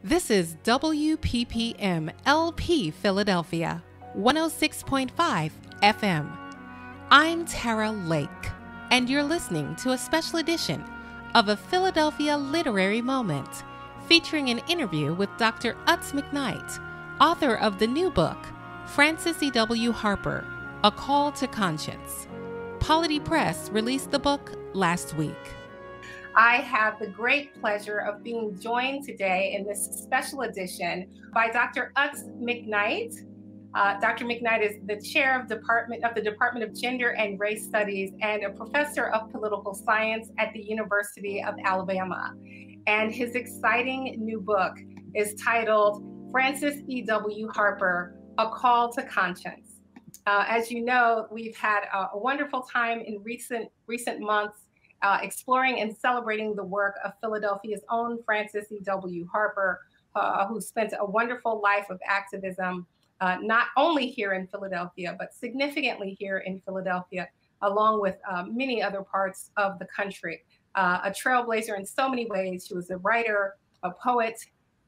This is WPPM-LP Philadelphia, 106.5 FM. I'm Tara Lake, and you're listening to a special edition of a Philadelphia Literary Moment, featuring an interview with Dr. Utz McKnight, author of the new book, Frances E.W. Harper, A Call to Conscience. Polity Press released the book last week. I have the great pleasure of being joined today in this special edition by Dr. Utz McKnight. Dr. McKnight is the chair of the Department of Gender and Race Studies and a professor of political science at the University of Alabama. And his exciting new book is titled Frances E.W. Harper, A Call to Conscience. As you know, we've had a wonderful time in recent months exploring and celebrating the work of Philadelphia's own Frances E.W. Harper, who spent a wonderful life of activism, not only here in Philadelphia, but significantly here in Philadelphia, along with many other parts of the country. A trailblazer in so many ways. She was a writer, a poet,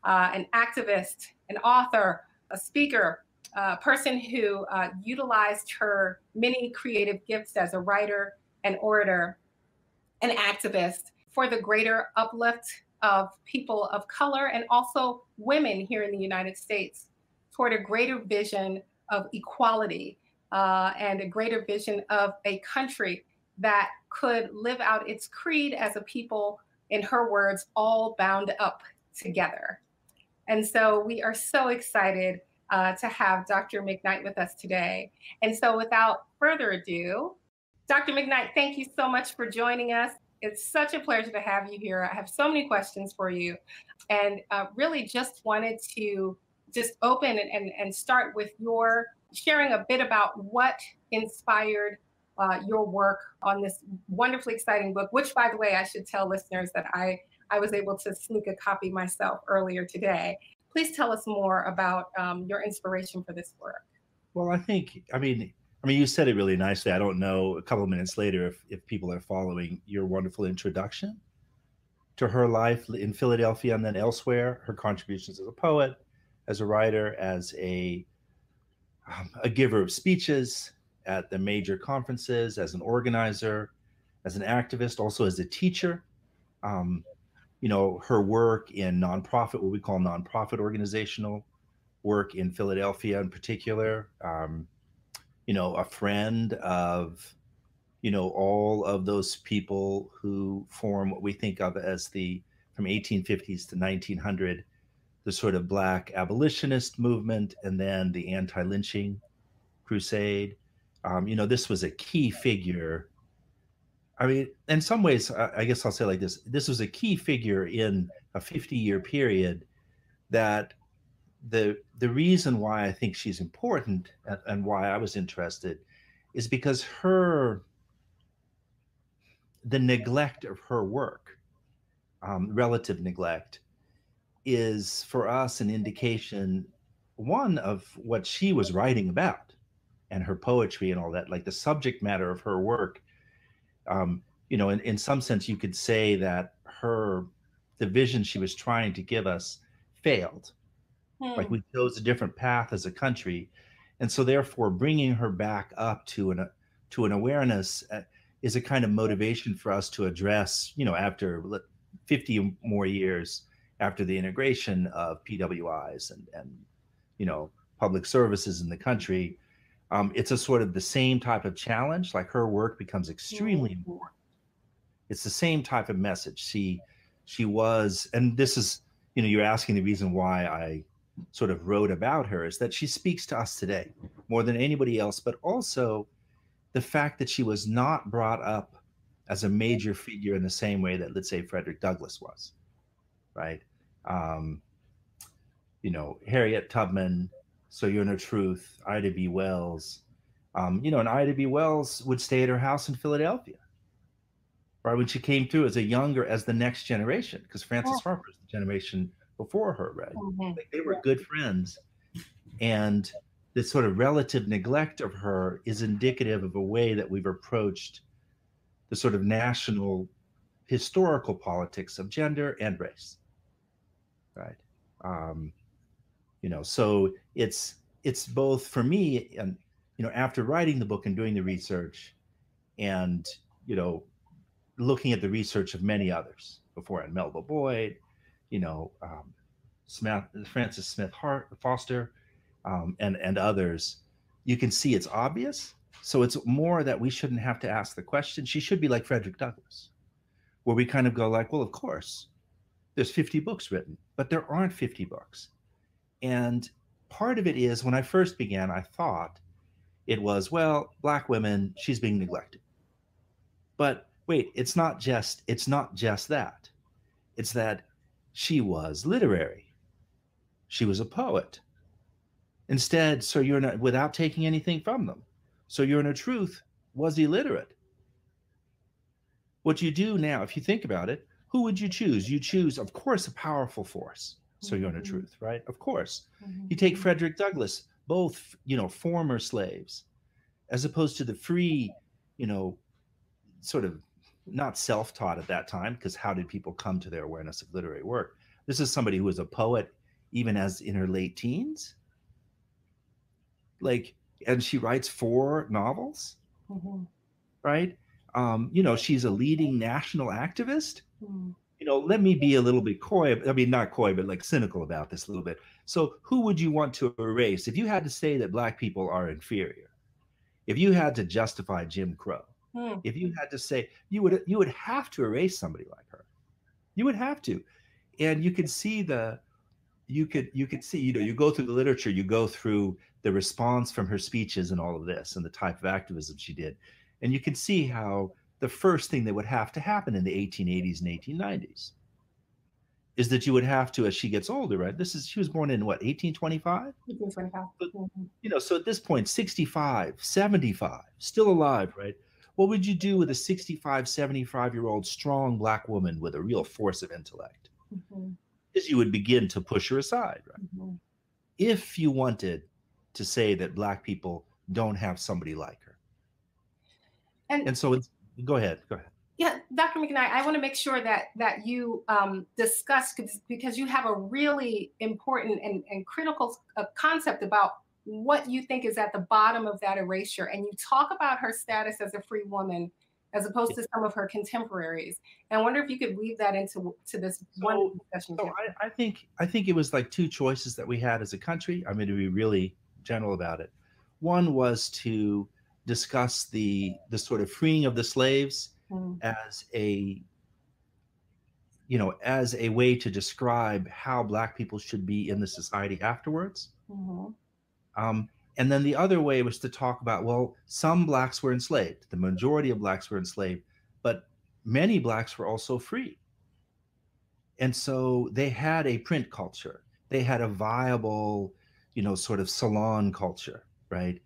an activist, an author, a speaker, a person who utilized her many creative gifts as a writer, an orator, an activist for the greater uplift of people of color and also women here in the United States toward a greater vision of equality and a greater vision of a country that could live out its creed as a people, in her words, all bound up together. And so we are so excited to have Dr. McKnight with us today. And so without further ado, Dr. McKnight, thank you so much for joining us. It's such a pleasure to have you here. I have so many questions for you, and really just wanted to open and start with your sharing a bit about what inspired your work on this wonderfully exciting book, which, by the way, I should tell listeners that I was able to sneak a copy myself earlier today. Please tell us more about your inspiration for this work. Well, I mean, you said it really nicely. I don't know, a couple of minutes later, if people are following your wonderful introduction to her life in Philadelphia and then elsewhere, her contributions as a poet, as a writer, as a giver of speeches at the major conferences, as an organizer, as an activist, also as a teacher. Her work in nonprofit, what we call nonprofit organizational work in Philadelphia in particular. A friend of, all of those people who form what we think of as from 1850s to 1900, the sort of Black abolitionist movement, and then the anti-lynching crusade. This was a key figure. I mean, in some ways, I guess I'll say like this. This was a key figure in a 50-year period that the reason why I think she's important and why I was interested is because the neglect of her work, relative neglect, is for us an indication, one, of what she was writing about and her poetry and all that, like the subject matter of her work. In some sense, you could say that the vision she was trying to give us failed. Like we chose a different path as a country. And so therefore bringing her back up to an awareness is a kind of motivation for us to address, after 50 more years after the integration of PWIs and public services in the country. It's a sort of the same type of challenge. Like her work becomes extremely important. It's the same type of message. She was, and this is, you're asking the reason why I sort of wrote about her, is that she speaks to us today more than anybody else, but also the fact that she was not brought up as a major figure in the same way that, let's say, Frederick Douglass was, right? Harriet Tubman, Sojourner Truth, Ida B. Wells, and Ida B. Wells would stay at her house in Philadelphia, right? When she came through as the next generation, because Frances Harper is the generation before her, right? Like they were good friends. And this sort of relative neglect of her is indicative of a way that we've approached the sort of national historical politics of gender and race, right? Um, so it's both for me, and after writing the book and doing the research, and looking at the research of many others before, and Melba Boyd, Smith, Frances Smith Foster, and others, you can see it's obvious. So it's more that we shouldn't have to ask the question. She should be like Frederick Douglass, where we kind of go like, well, of course, there's 50 books written, but there aren't 50 books. And part of it is, when I first began, I thought it was, well, Black women, she's being neglected. But wait, it's not just that. It's that she was literary. She was a poet. Instead, Sir Urinal, without taking anything from them, Sir Urinal Truth was illiterate. What you do now, if you think about it, who would you choose? You choose, of course, a powerful force, Sir Urinal Truth, right? Of course. You take Frederick Douglass, both, former slaves, as opposed to the free, sort of not self-taught at that time, because how did people come to their awareness of literary work? This is somebody who was a poet even as in her late teens. And she writes 4 novels, right? She's a leading national activist. Let me be a little bit coy. I mean, not coy, but like cynical about this a little bit. So who would you want to erase? If you had to say that Black people are inferior, if you had to justify Jim Crow, if you had to say, you would have to erase somebody like her. You would have to. And you could see you go through the literature, you go through the response from her speeches and all of this and the type of activism she did. And you can see how the first thing that would have to happen in the 1880s and 1890s is that you would have to, as she gets older, right? She was born in what, 1825? 1825. So at this point, 65, 75, still alive, right? What would you do with a 65, 75-year-old strong Black woman with a real force of intellect? Is you would begin to push her aside, right? If you wanted to say that Black people don't have somebody like her. And so go ahead. Yeah, Dr. McKnight, I want to make sure that you discuss, because you have a really important and critical concept about what you think is at the bottom of that erasure. And you talk about her status as a free woman as opposed to some of her contemporaries. And I wonder if you could weave that into this one discussion. So I think it was like 2 choices that we had as a country. I'm going to be really general about it. One was to discuss the sort of freeing of the slaves as a way to describe how Black people should be in the society afterwards. And then the other way was to talk about, well, some Blacks were enslaved. The majority of Blacks were enslaved, but many Blacks were also free. And so they had a print culture. They had a viable, sort of salon culture, right?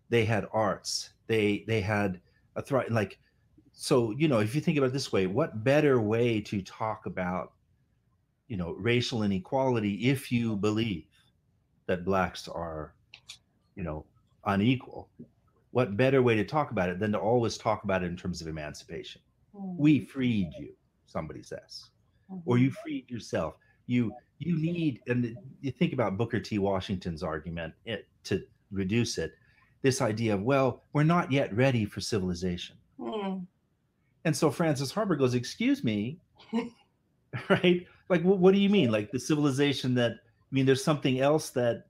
They had arts. They had so, if you think about it this way, what better way to talk about, racial inequality if you believe that Blacks are, unequal? What better way to talk about it than to always talk about it in terms of emancipation? We freed you, somebody says, or you freed yourself. You need, and you think about Booker T. Washington's argument to reduce it, this idea of, well, we're not yet ready for civilization. And so Frances Harper goes, excuse me, right? Like, what do you mean? Like the civilization that, there's something else that,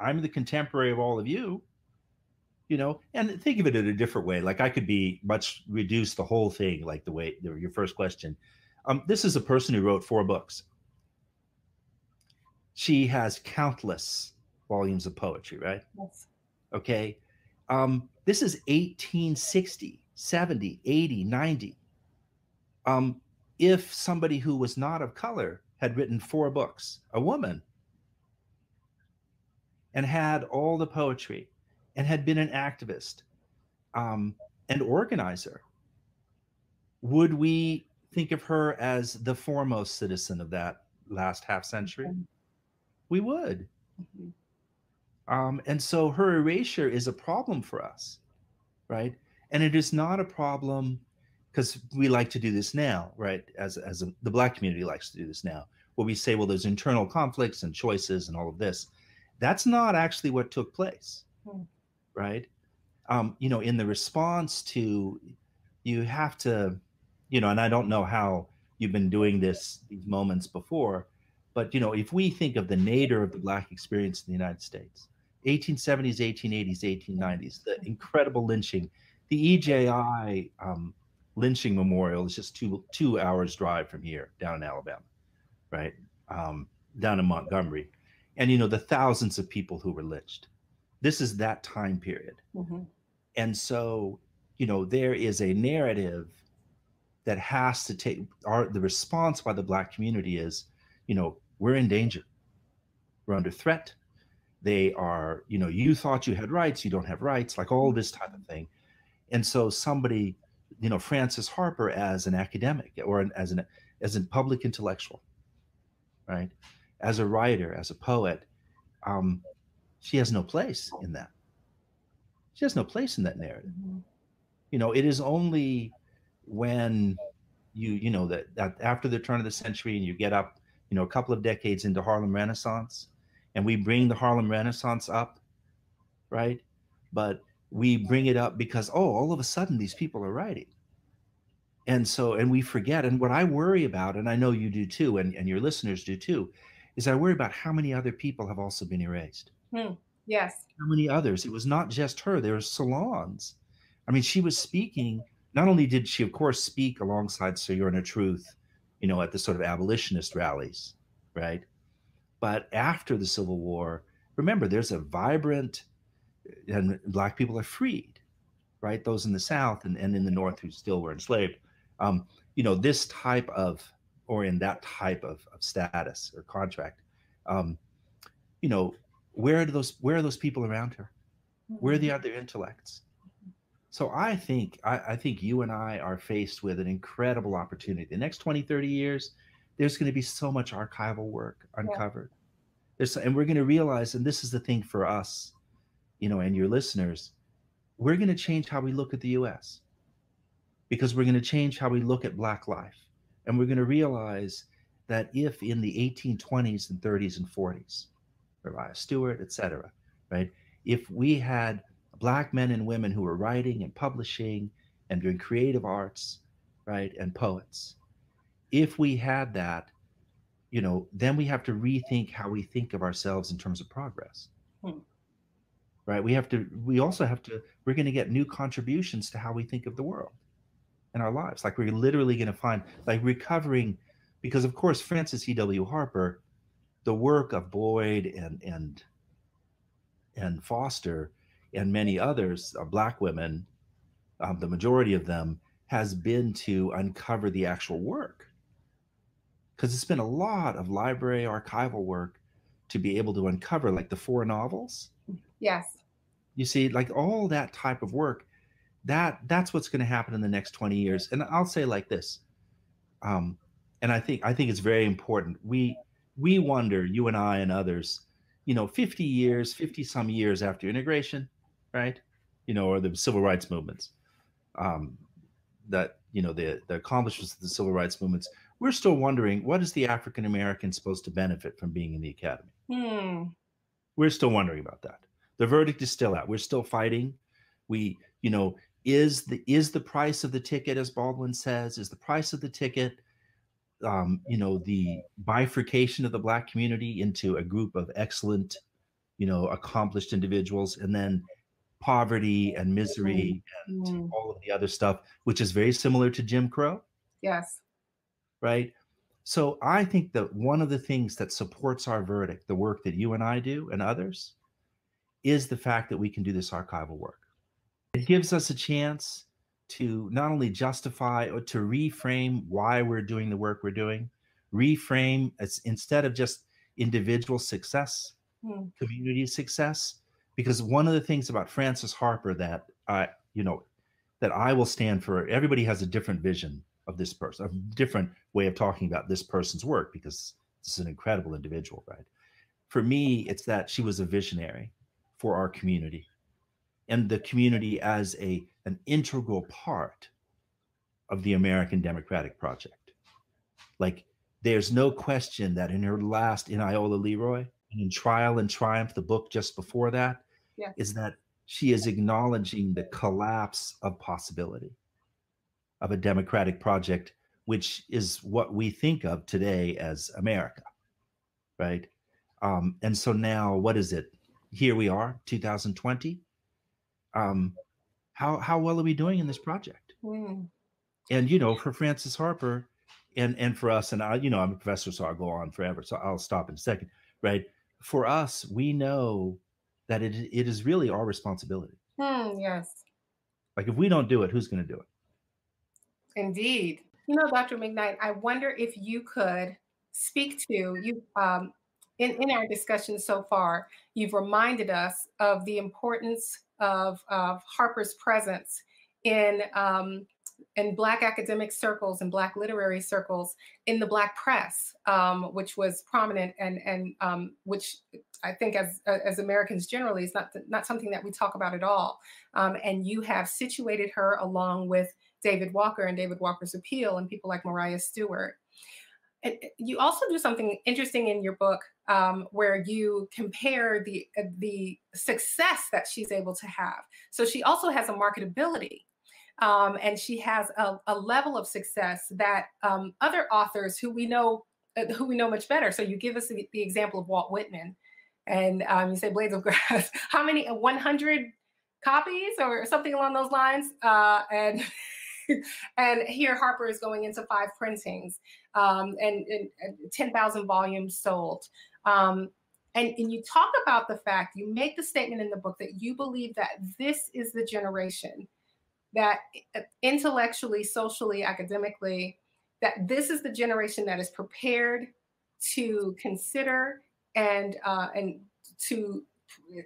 I'm the contemporary of all of you, and think of it in a different way. Like I could reduce the whole thing, like the way, your first question. This is a person who wrote 4 books. She has countless volumes of poetry, right? Yes. Okay. This is 1860, 70, 80, 90. If somebody who was not of color had written 4 books, a woman, and had all the poetry and had been an activist and organizer, would we think of her as the foremost citizen of that last half century? We would. And so her erasure is a problem for us, right? And it is not a problem because we like to do this now, right? The Black community likes to do this now. where we say, well, there's internal conflicts and choices and all of this. That's not actually what took place, right? In the response to, you have to, and I don't know how you've been doing these moments before, but, if we think of the nadir of the Black experience in the United States, 1870s, 1880s, 1890s, the incredible lynching, the EJI lynching memorial is just two hours drive from here down in Alabama, right? Down in Montgomery. And, the thousands of people who were lynched. This is that time period. And so, there is a narrative that has to take the response by the Black community is, we're in danger. We're under threat. They are, you thought you had rights, you don't have rights, like all this type of thing. And so somebody, Frances Harper as an academic or as a public intellectual, right? As a writer, as a poet, she has no place in that. She has no place in that narrative. It is only when that after the turn of the century and you get up, a couple of decades into Harlem Renaissance, and we bring the Harlem Renaissance up, right? But we bring it up because, all of a sudden these people are writing. And we forget. And what I worry about, and I know you do too, and your listeners do too, is I worry about how many other people have also been erased. Yes. How many others? It was not just her. There were salons. I mean, she was speaking. Not only did she, of course, speak alongside Sojourner Truth, at the sort of abolitionist rallies, right? But after the Civil War, remember, there's a vibrant, and Black people are freed, right? Those in the South and in the North who still were enslaved. This type of, or in that type of status or contract, where are those people around her? Where are the other intellects? So I think you and I are faced with an incredible opportunity. The next 20, 30 years, there's going to be so much archival work uncovered. And we're going to realize, and this is the thing for us, and your listeners, we're going to change how we look at the US, because we're going to change how we look at Black life. And we're going to realize that if in the 1820s and 30s and 40s, Uriah Stewart, et cetera, right? If we had Black men and women who were writing and publishing and doing creative arts, right, and poets, if we had that, then we have to rethink how we think of ourselves in terms of progress, right? We're going to get new contributions to how we think of the world and our lives. Like, we're literally going to find, like, recovering, because of course, Frances E.W. Harper, the work of Boyd and Foster and many others, Black women, the majority of them, has been to uncover the actual work. Because it's been a lot of library archival work to be able to uncover, like the 4 novels. Yes. You see, like all that type of work, that's what's going to happen in the next 20 years. And I'll say like this, and I think it's very important. We wonder, you and I and others, 50 some years after integration, right? Or the civil rights movements, that, the accomplishments of the civil rights movements, we're still wondering, what is the African American supposed to benefit from being in the academy? We're still wondering about that. The verdict is still out. We're still fighting. Is the price of the ticket, as Baldwin says, is the price of the ticket, the bifurcation of the Black community into a group of excellent, accomplished individuals, and then poverty and misery and all of the other stuff, which is very similar to Jim Crow. Yes. Right. So I think that one of the things that supports our verdict, the work that you and I do and others, is the fact that we can do this archival work. It gives us a chance to not only justify or to reframe why we're doing the work we're doing, reframe as, instead of just individual success, community success. Because one of the things about Frances Harper that I will stand for, everybody has a different vision of this person, a different way of talking about this person's work, because this is an incredible individual, right? For me, it's that she was a visionary for our community, and the community as an integral part of the American democratic project. Like, there's no question that in her last, in Iola Leroy, in Trial and Triumph, the book just before that, Yes. is that she is acknowledging the collapse of possibility of a democratic project, which is what we think of today as America, right? And so now, what is it? Here we are, 2020. How well are we doing in this project? Mm. And you know, for Frances Harper, and for us, and I, you know, I'm a professor, so I'll go on forever. So I'll stop in a second, right? For us, we know that it is really our responsibility. Yes. Like if we don't do it, who's going to do it? Indeed. You know, Dr. McKnight, I wonder if you could speak to you in our discussion so far. You've reminded us of the importance of Harper's presence in Black academic circles and Black literary circles, in the Black press, which was prominent and which I think as Americans generally is not something that we talk about at all. And you have situated her along with David Walker and David Walker's Appeal and people like Mariah Stewart. And you also do something interesting in your book where you compare the success that she's able to have. So she also has a marketability. And she has a level of success that other authors who we know much better. So you give us the example of Walt Whitman, and you say Blades of Grass. How many? 100 copies or something along those lines. And here Harper is going into 5 printings and 10,000 volumes sold. And you talk about the fact, you make the statement in the book that you believe that this is the generation that intellectually, socially, academically, that this is the generation that is prepared to consider and to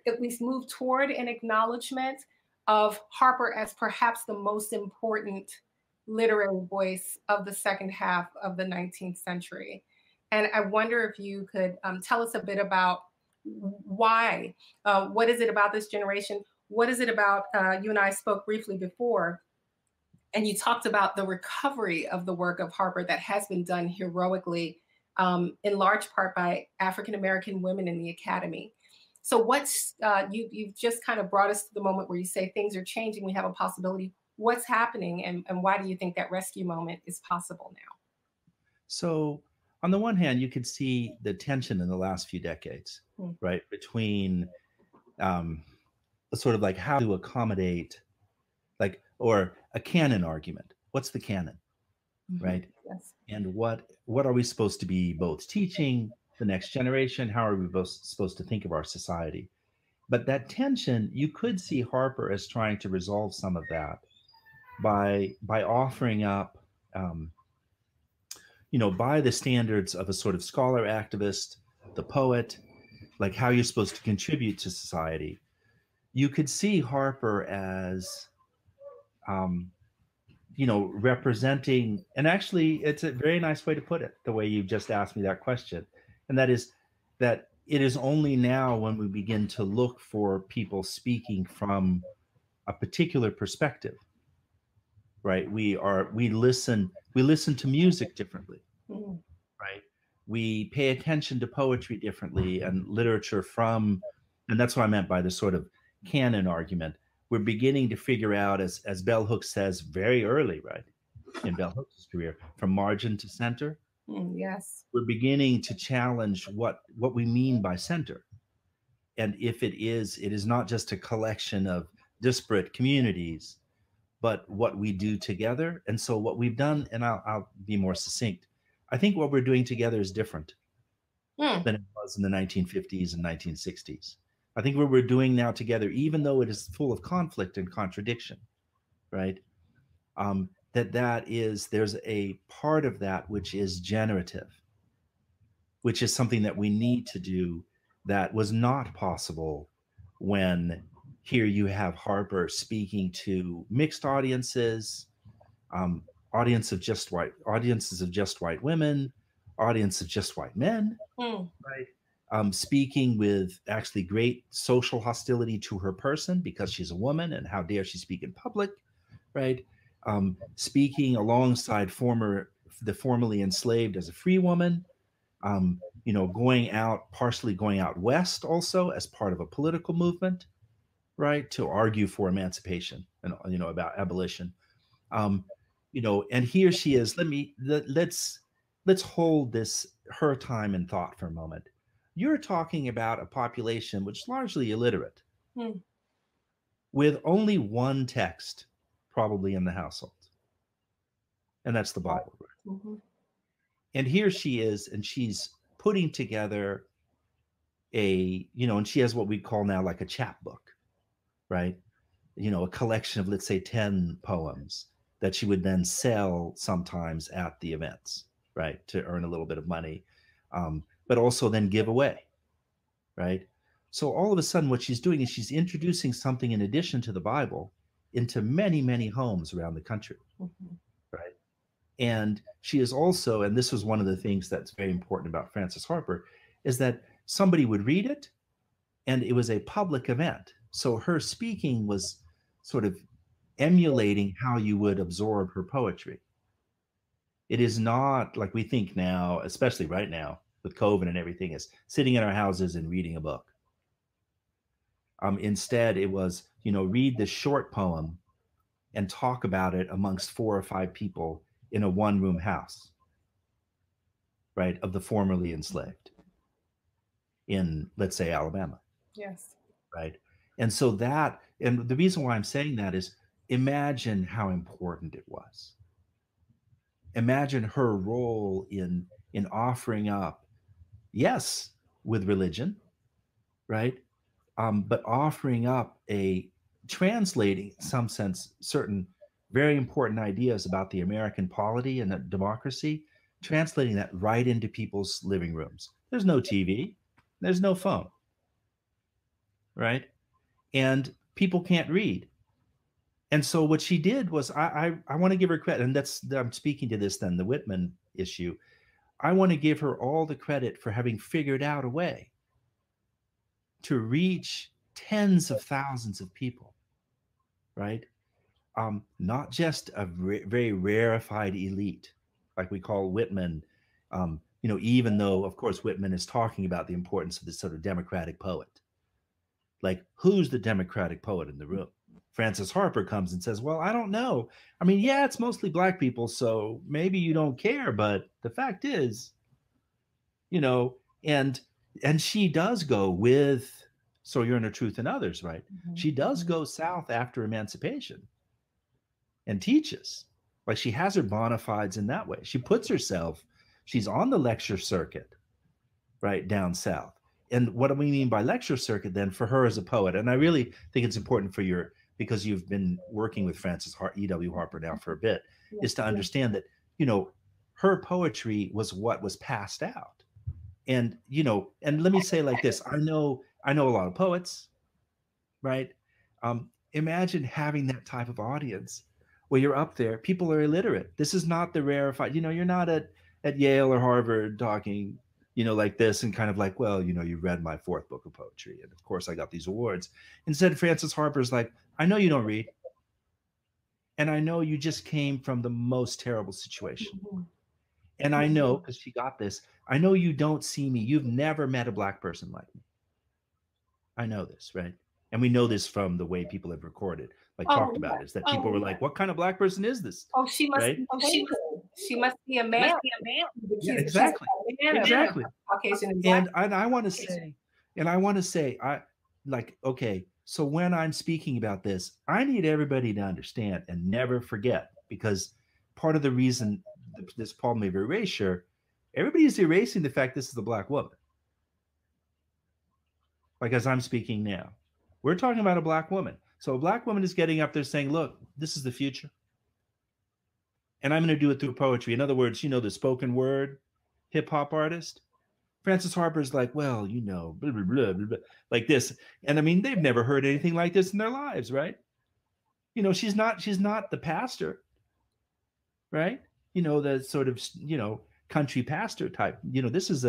at least move toward an acknowledgement of Harper as perhaps the most important literary voice of the second half of the 19th century. And I wonder if you could tell us a bit about why, what is it about this generation? What is it about, you and I spoke briefly before, and you talked about the recovery of the work of Harper that has been done heroically, in large part by African-American women in the academy. So what's, you've just kind of brought us to the moment where you say things are changing, we have a possibility. What's happening, and why do you think that rescue moment is possible now? So on the one hand, you could see the tension in the last few decades, right, between sort of like how to accommodate, like, or a canon argument. What's the canon, right? Yes. And what are we supposed to be both teaching the next generation? How are we both supposed to think of our society? But that tension, you could see Harper as trying to resolve some of that by offering up, you know, by the standards of a sort of scholar activist, the poet, like how you're supposed to contribute to society. You could see Harper as, you know, representing, and actually it's a very nice way to put it, the way you just asked me that question. And that is that it is only now when we begin to look for people speaking from a particular perspective, right? We listen to music differently, right? We pay attention to poetry differently and literature from, and that's what I meant by the sort of canon argument. We're beginning to figure out, as Bell Hooks says very early, right, in Bell Hooks' career, from margin to center. Yes. We're beginning to challenge what we mean by center. And if it is not just a collection of disparate communities, but what we do together. And so what we've done, and I'll be more succinct, I think what we're doing together is different than it was in the 1950s and 1960s. I think what we're doing now together, even though it is full of conflict and contradiction, right? There's a part of that which is generative, which is something that we need to do that was not possible when here you have Harper speaking to mixed audiences, audiences of just white women, audience of just white men, right? Speaking with actually great social hostility to her person because she's a woman and how dare she speak in public, right? Speaking alongside former the formerly enslaved as a free woman, partially going out west also as part of a political movement, right, to argue for emancipation and about abolition. And here she is. Let's hold her time and thought for a moment. You're talking about a population which is largely illiterate, with only one text probably in the household, and that's the Bible. Mm-hmm. And here she is, and she's putting together and she has what we call now like a chapbook, right? A collection of, let's say, 10 poems that she would then sell sometimes at the events, right, to earn a little bit of money, but also then give away, right? So all of a sudden what she's doing is she's introducing something in addition to the Bible into many, many homes around the country, right? And she is also, and this was one of the things that's very important about Frances Harper, is that somebody would read it and it was a public event. So her speaking was sort of emulating how you would absorb her poetry. It is not like we think now, especially right now with COVID and everything, is sitting in our houses and reading a book. Instead, it was, read this short poem and talk about it amongst 4 or 5 people in a one-room house, right, of the formerly enslaved in, let's say, Alabama. Yes. Right. And so and the reason why I'm saying that is, imagine how important it was. Imagine her role in offering up, yes, with religion, right? But offering up translating, in some sense, certain very important ideas about the American polity and democracy, translating that right into people's living rooms. There's no TV, there's no phone, right? And people can't read. And so what she did was, I want to give her credit, and I'm speaking to this then, the Whitman issue. I want to give her all the credit for having figured out a way to reach tens of thousands of people, right? Not just a very rarefied elite, like we call Whitman, even though, of course, Whitman is talking about the importance of this sort of democratic poet. Like, who's the democratic poet in the room? Frances Harper comes and says, well, I don't know. I mean, yeah, it's mostly Black people, so maybe you don't care, but the fact is, and she does go with Sojourner Truth and others, right? Mm-hmm. She does go south after emancipation and teaches. Like, she has her bona fides in that way. She puts herself, she's on the lecture circuit, right, down south. And what do we mean by lecture circuit then for her as a poet? And I really think it's important because you've been working with Frances E.W. Harper now for a bit, is to understand that, her poetry was what was passed out. And, and let me say like this, I know a lot of poets, right? Imagine having that type of audience where you're up there, people are illiterate. This is not the rarefied, you're not at Yale or Harvard talking, like this and kind of like, well, you read my 4th book of poetry. And of course I got these awards. Instead, Frances Harper's like, I know you don't read. And I know you just came from the most terrible situation. Mm-hmm. And I know, because she got this, I know you don't see me. You've never met a Black person like me. I know this, right? And we know this from the way people have recorded, talked about it, is that people were like, what kind of Black person is this? Oh, she must, right? She must be a man. Yeah, exactly. Exactly. Caucasian and I want to say, okay, so when I'm speaking about this, I need everybody to understand and never forget, because part of the reason this problem of erasure, everybody is erasing the fact this is a Black woman. Like, as I'm speaking now, we're talking about a Black woman. So a Black woman is getting up there saying, look, this is the future. And I'm going to do it through poetry. In other words, the spoken word hip hop artist. Frances Harper's like, well, blah, blah, blah, blah, blah, like this. And I mean, they've never heard anything like this in their lives, right? She's not the pastor, right? The sort of, country pastor type. This is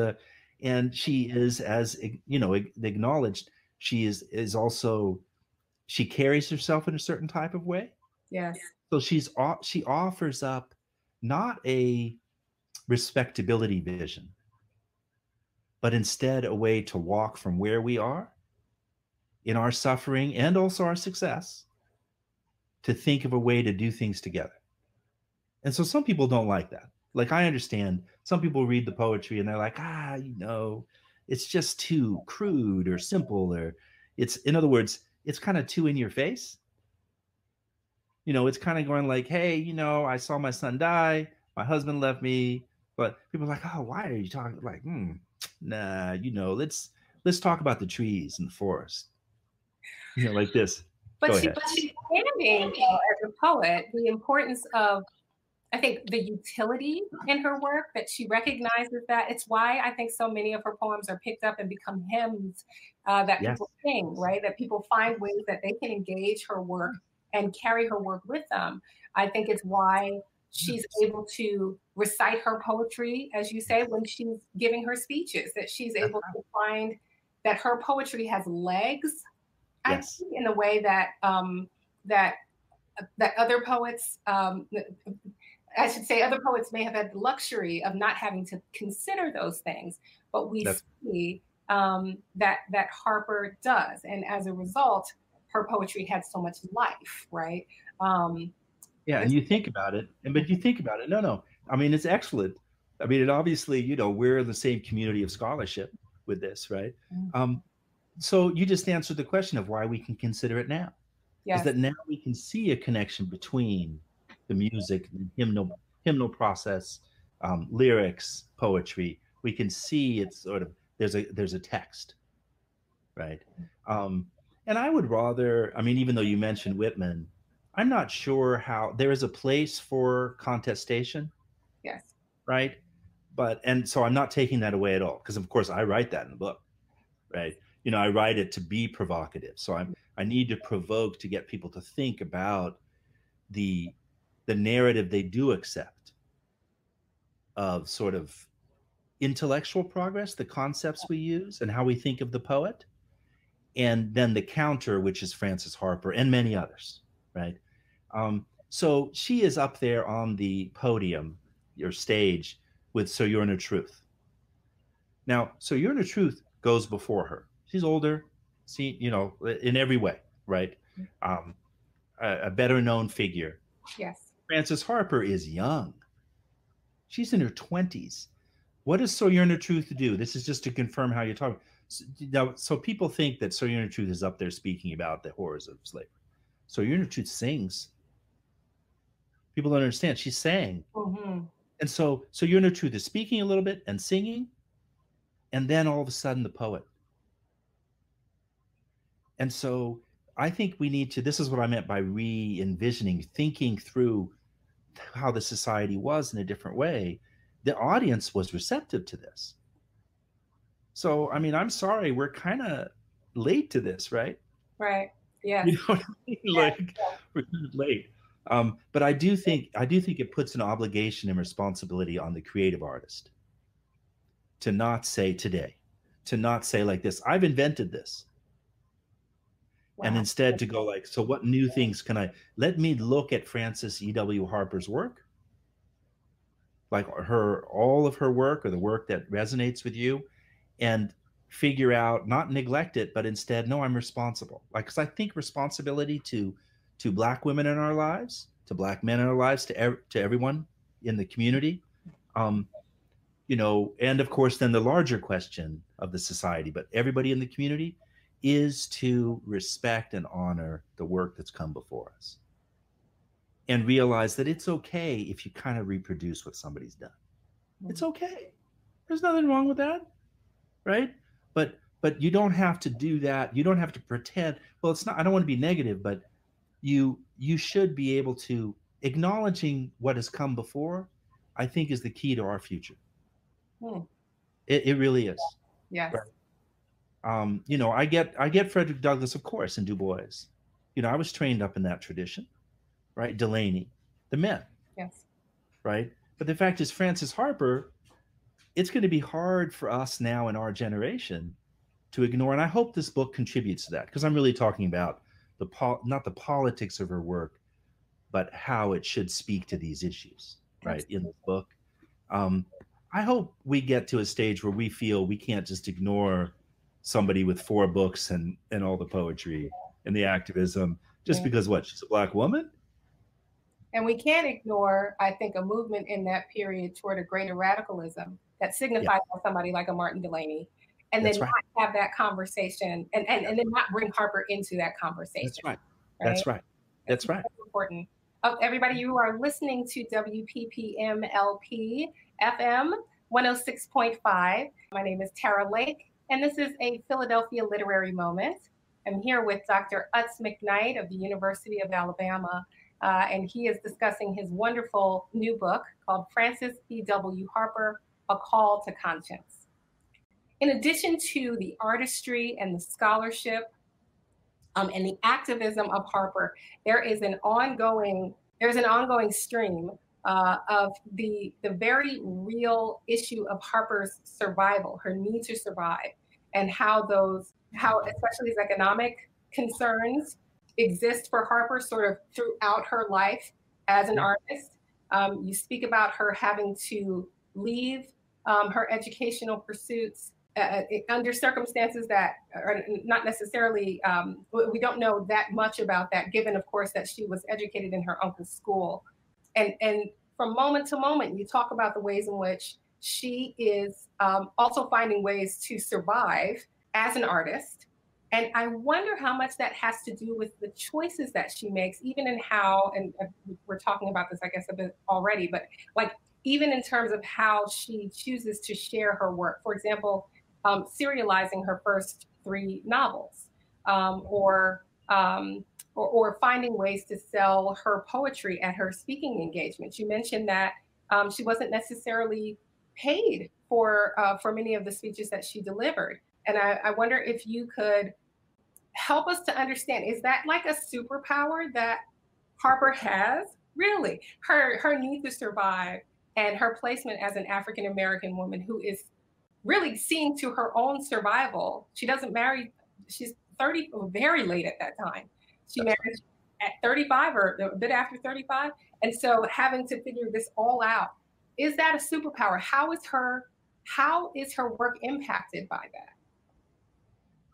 and she is, as acknowledged, she is also, she carries herself in a certain type of way. Yes. So she offers up not a respectability vision, but instead a way to walk from where we are in our suffering and also our success, to think of a way to do things together. And so some people don't like that. Like, I understand some people read the poetry and they're like, it's just too crude or simple, or it's, in other words, it's kind of too in your face. It's kind of going like, hey, I saw my son die, my husband left me, but people are like, oh, why are you talking like, nah, let's talk about the trees and the forest, like this. But she's handing, as a poet, the importance of, I think, the utility in her work, that she recognizes that. It's why I think so many of her poems are picked up and become hymns that people sing, right? That people find ways that they can engage her work and carry her work with them. I think it's why she's able to recite her poetry, as you say, when she's giving her speeches, that she's able to find that her poetry has legs. I think in the way that that other poets, I should say, other poets may have had the luxury of not having to consider those things, but we see that Harper does, and as a result, her poetry had so much life, right? And you think about it, no, I mean, it's excellent. I mean, it obviously, we're in the same community of scholarship with this, right? So you just answered the question of why we can consider it now. Is that now we can see a connection between the music, the hymnal process, lyrics, poetry. We can see it's sort of, there's a text, right? And I would rather, I mean, even though you mentioned Whitman, I'm not sure how, there is a place for contestation. Yes. Right? And so I'm not taking that away at all, because of course I write that in the book, right? I write it to be provocative. So I need to provoke, to get people to think about the narrative they do accept of sort of intellectual progress, the concepts we use and how we think of the poet, and then the counter, which is Frances Harper and many others, right? So she is up there on the podium, your stage, with Sojourner Truth. Now, Sojourner Truth goes before her. She's older, in every way, right? A better known figure. Yes. Frances Harper is young. She's in her 20s. What does Sojourner Truth do? This is just to confirm how you're talking. So people think that Sojourner Truth is up there speaking about the horrors of slavery. Sojourner Truth sings. People don't understand. She sang. Mm-hmm. And so Sojourner Truth is speaking a little bit and singing, and then all of a sudden the poet. And so I think we need to, this is what I meant by re-envisioning, thinking through how the society was in a different way. The audience was receptive to this. So, I mean, I'm sorry, we're kind of late to this, right? Right. Yeah. You know what I mean? Like, we're kind of late. But I do think it puts an obligation and responsibility on the creative artist to not say today, to not say like this, I've invented this. Wow. And instead to go like, so what new things let me look at Frances E.W. Harper's work, like all of her work, or the work that resonates with you, and figure out, not neglect it, but instead, no, I'm responsible. Like, because I think responsibility to Black women in our lives, to Black men in our lives, to everyone in the community, and of course, then the larger question of the society, but everybody in the community, is to respect and honor the work that's come before us, and realize that it's okay if you kind of reproduce what somebody's done. It's okay. There's nothing wrong with that, right? But you don't have to do that. You don't have to pretend. Well, it's not, I don't want to be negative, but you should be able to, acknowledging what has come before, I think, is the key to our future. It really is. Yes. Right? I get Frederick Douglass, of course, and Du Bois. I was trained up in that tradition, right? Delaney, the men. Yes. Right? But the fact is, Frances Harper, it's going to be hard for us now in our generation to ignore. And I hope this book contributes to that, because I'm really talking about not the politics of her work, but how it should speak to these issues, right? In the book. I hope we get to a stage where we feel we can't just ignore somebody with 4 books and all the poetry and the activism just because what, she's a Black woman? And we can't ignore, I think, a movement in that period toward a greater radicalism that signified by somebody like a Martin Delaney, and then not have that conversation and then not bring Harper into that conversation. That's right. That's right. That's right. That's important. Everybody, you are listening to WPPM-LP FM 106.5. My name is Tara Lake, and this is a Philadelphia Literary Moment. I'm here with Dr. Utz McKnight of the University of Alabama, and he is discussing his wonderful new book called Frances E.W. Harper, A Call to Conscience. In addition to the artistry and the scholarship and the activism of Harper, there's an ongoing stream of the very real issue of Harper's survival, her need to survive, and how especially these economic concerns exist for Harper sort of throughout her life as an artist. You speak about her having to leave her educational pursuits under circumstances that are not necessarily, we don't know that much about that, given, of course, that she was educated in her uncle's school. And from moment to moment, you talk about the ways in which she is also finding ways to survive as an artist. And I wonder how much that has to do with the choices that she makes, even in how, and we're talking about this, I guess, a bit already, but like even in terms of how she chooses to share her work. For example, serializing her first 3 novels, or finding ways to sell her poetry at her speaking engagements. You mentioned that she wasn't necessarily paid for many of the speeches that she delivered. And I wonder if you could help us to understand, is that like a superpower that Harper has? Really, her need to survive and her placement as an African-American woman who is really seeing to her own survival. She doesn't marry, she's 30, very late at that time. She married at 35 or a bit after 35. And so having to figure this all out, is that a superpower? How is her work impacted by that?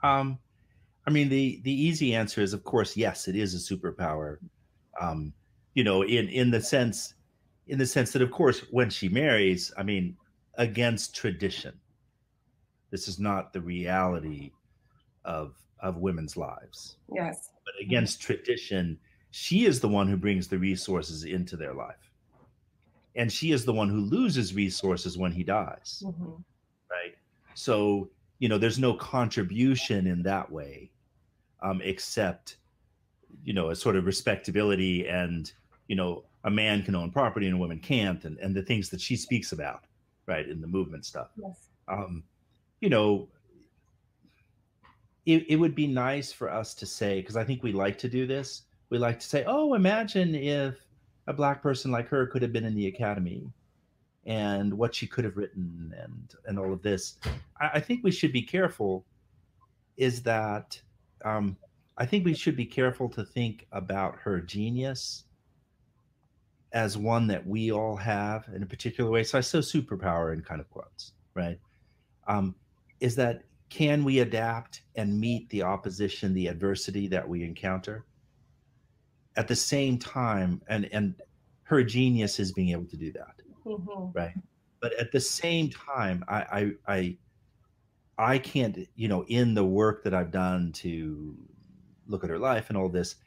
I mean, the easy answer is, of course, yes, it is a superpower. You know, in the sense that, of course, when she marries, I mean, against tradition, this is not the reality of women's lives. Yes. But against tradition, she is the one who brings the resources into their life. And she is the one who loses resources when he dies. Mm-hmm. Right? So, you know, there's no contribution in that way, except, you know, a sort of respectability and, you know, a man can own property and a woman can't, and the things that she speaks about, right, in the movement stuff. Yes. You know, it would be nice for us to say, because I think we like to do this, we like to say, oh, imagine if a Black person like her could have been in the academy and what she could have written and all of this. I think we should be careful is that I think we should be careful to think about her genius as one that we all have in a particular way. So I say superpower in kind of quotes, right? Is that, can we adapt and meet the opposition, the adversity that we encounter? At the same time, and her genius is being able to do that, right? But at the same time, I can't, you know, in the work that I've done to look at her life and all this,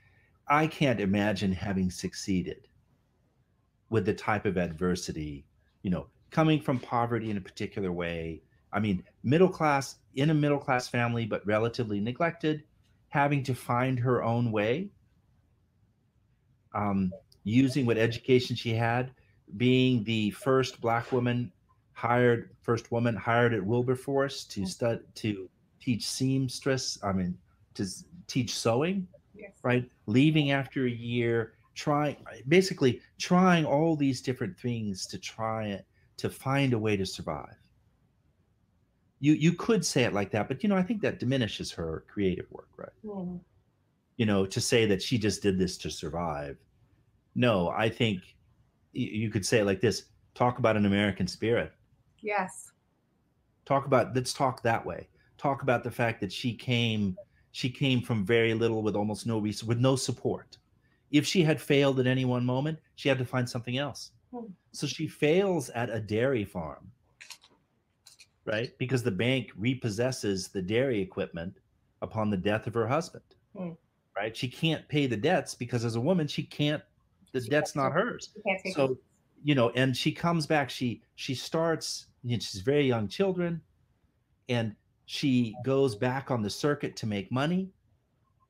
I can't imagine having succeeded with the type of adversity, you know, coming from poverty in a particular way. I mean, in a middle class family, but relatively neglected, having to find her own way, using what education she had, being the first Black woman hired at Wilberforce to teach seamstress, to teach sewing, yes. Right? Leaving after a year, trying all these different things to find a way to survive. You could say it like that, but, you know, I think that diminishes her creative work, right? Mm. You know, to say that she just did this to survive. No, I think you could say it like this: talk about an American spirit. Yes. Let's talk that way. Talk about the fact that she came from very little, with almost no resource, with no support. If she had failed at any one moment, she had to find something else. So she fails at a dairy farm, right? Because the bank repossesses the dairy equipment upon the death of her husband, right? She can't pay the debts because as a woman, the debt's not hers. So, and she comes back, she starts, she's very young children, and she goes back on the circuit to make money,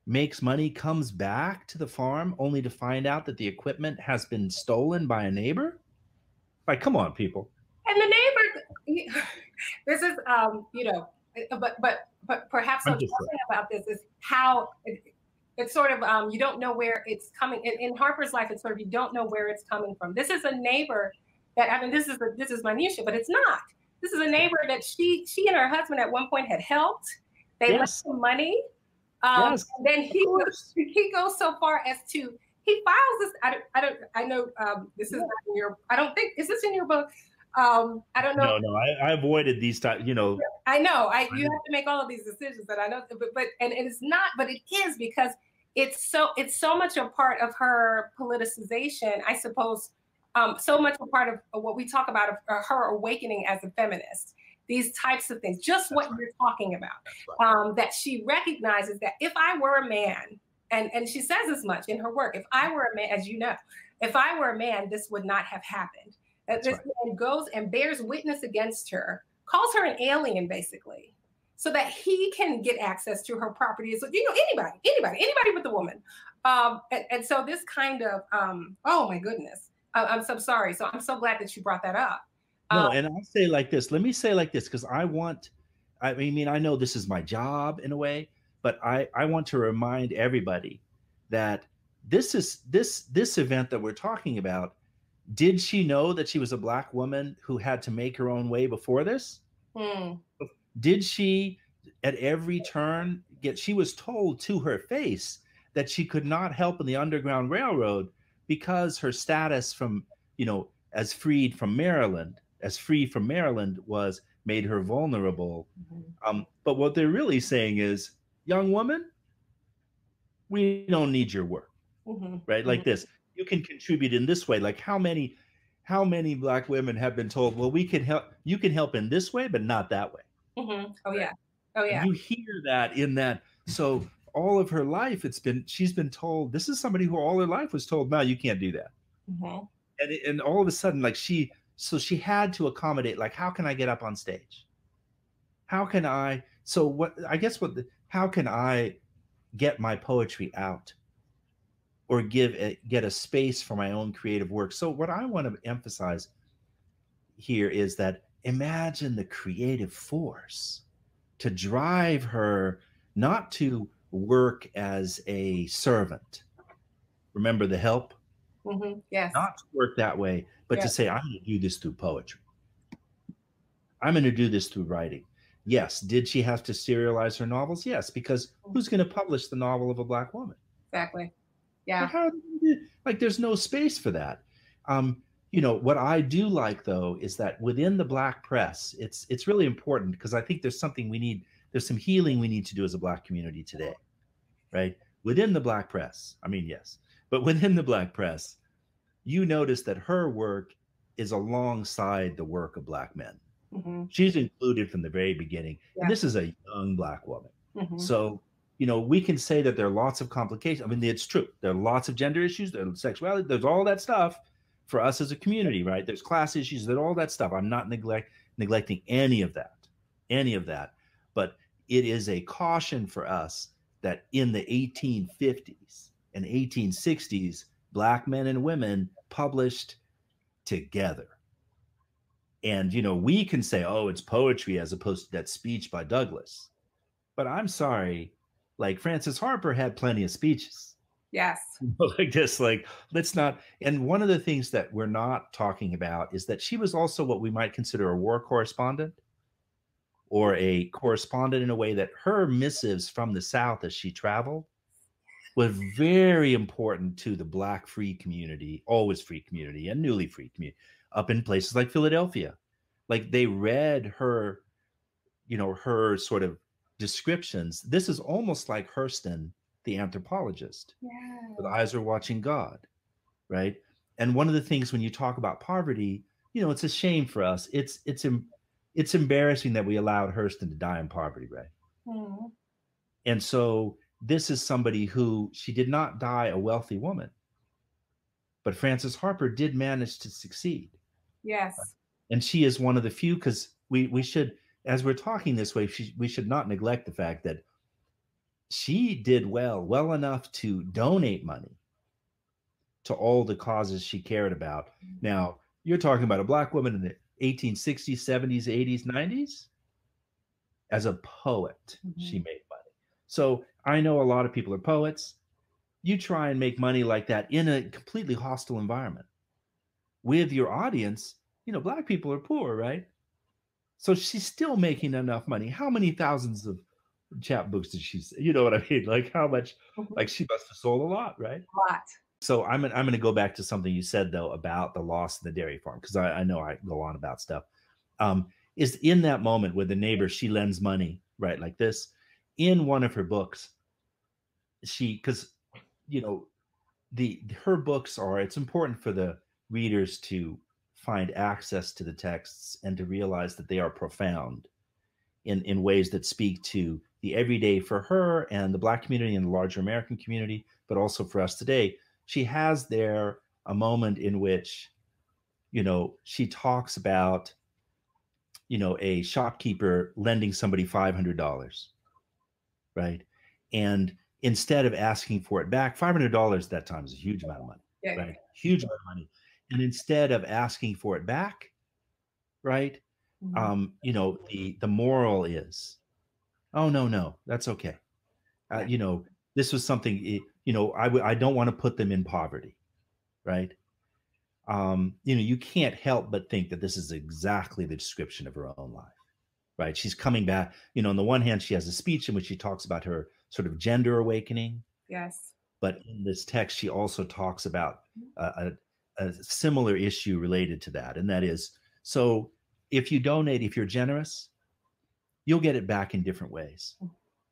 makes money, comes back to the farm only to find out that the equipment has been stolen by a neighbor. Like, come on, people. And the neighbor, this is, but perhaps what's interesting about this is how it's sort of, you don't know where it's coming. In Harper's life, it's sort of, you don't know where it's coming from. This is a neighbor that, I mean, this is minutiae, but it's not. This is a neighbor that she and her husband at one point had helped. They left some money. And then he goes so far as to, he files this. I know this is not in your, I don't think, is this in your book? I don't know. No, I avoided these types, I know, you have to make all of these decisions that I know, but it's not, but it is, because it's so much a part of her politicization, I suppose, so much a part of what we talk about, of her awakening as a feminist. These types of things, just what you're talking about, that she recognizes that if I were a man, and she says as much in her work, if I were a man, as you know, if I were a man, this would not have happened. This man goes and bears witness against her, calls her an alien, basically, so that he can get access to her property. So, anybody but the woman. And so this kind of, oh my goodness, I'm so sorry. So I'm so glad that you brought that up. No, and I'll say like this. Let me say like this, because I know this is my job in a way, but I want to remind everybody that this event that we're talking about, did she know that she was a Black woman who had to make her own way before this? Did she, at every turn, she was told to her face that she could not help in the Underground Railroad because her status from, as free from Maryland was made her vulnerable. But what they're really saying is, young woman, we don't need your work, right? Like this, you can contribute in this way. Like how many Black women have been told, well, we can help, you can help in this way, but not that way. Oh yeah. Oh yeah. And you hear that in that. So all of her life, she's been told, this is somebody who all her life was told, no, you can't do that. And all of a sudden, like she had to accommodate, like, how can I get up on stage? How can I get my poetry out, or get a space for my own creative work? So what I want to emphasize here is that imagine the creative force to drive her not to work as a servant. Remember the help? Yes. Not to work that way, but to say, I'm going to do this through poetry. I'm going to do this through writing. Yes. Did she have to serialize her novels? Yes, because who's going to publish the novel of a Black woman? Exactly. Yeah. Like there's no space for that. What I do like though is that within the Black press, it's really important, because I think there's some healing we need to do as a Black community today, right? Within the Black press, yes, but within the Black press, you notice that her work is alongside the work of Black men. She's included from the very beginning. Yeah. And this is a young Black woman. So, we can say that there are lots of complications. It's true. There are lots of gender issues, there's sexuality, there's all that stuff for us as a community, right? There's class issues, there's all that stuff. I'm not neglecting any of that. But it is a caution for us that in the 1850s and 1860s, Black men and women published together. And, we can say, oh, it's poetry as opposed to that speech by Douglass. But I'm sorry, like Frances Harper had plenty of speeches. Yes. Like this, like, let's not. And one of the things that we're not talking about is that she was also what we might consider a war correspondent, or a correspondent in a way that her missives from the South as she traveled was very important to the Black free community, always free community, and newly free community up in places like Philadelphia, Like they read her, her sort of descriptions. This is almost like Hurston, the anthropologist. Yeah. With eyes are watching God, right? And one of the things when you talk about poverty, it's a shame for us. It's embarrassing that we allowed Hurston to die in poverty, right? Mm. And so this is somebody who, she did not die a wealthy woman, but Frances Harper did manage to succeed. Yes. And she is one of the few, because we should, as we're talking this way, we should not neglect the fact that she did well enough to donate money to all the causes she cared about. Now, you're talking about a Black woman in the 1860s, 70s, 80s, 90s. As a poet, she made money. So I know a lot of people are poets. You try and make money like that in a completely hostile environment with your audience. Black people are poor, right? So she's still making enough money. How many thousands of chapbooks did she say? You know what I mean? Like how much, like she must have sold a lot, right? A lot. So I'm going to go back to something you said though about the loss of the dairy farm, because I know I go on about stuff. Is in that moment with the neighbor, she lends money, right? Like this, in one of her books, because her books are, it's important for the readers to find access to the texts and to realize that they are profound in ways that speak to the everyday for her and the Black community and the larger American community, but also for us today. She has there a moment in which, she talks about, a shopkeeper lending somebody $500, right? And instead of asking for it back, $500 at that time is a huge amount of money, right? Huge amount of money. And instead of asking for it back, right? The moral is, oh, no, that's okay. This was something, I don't want to put them in poverty, right? You can't help but think that this is exactly the description of her own life, right? She's coming back, on the one hand, she has a speech in which she talks about her sort of gender awakening. Yes. But in this text, she also talks about a similar issue related to that. And that is, so if you donate, if you're generous, you'll get it back in different ways.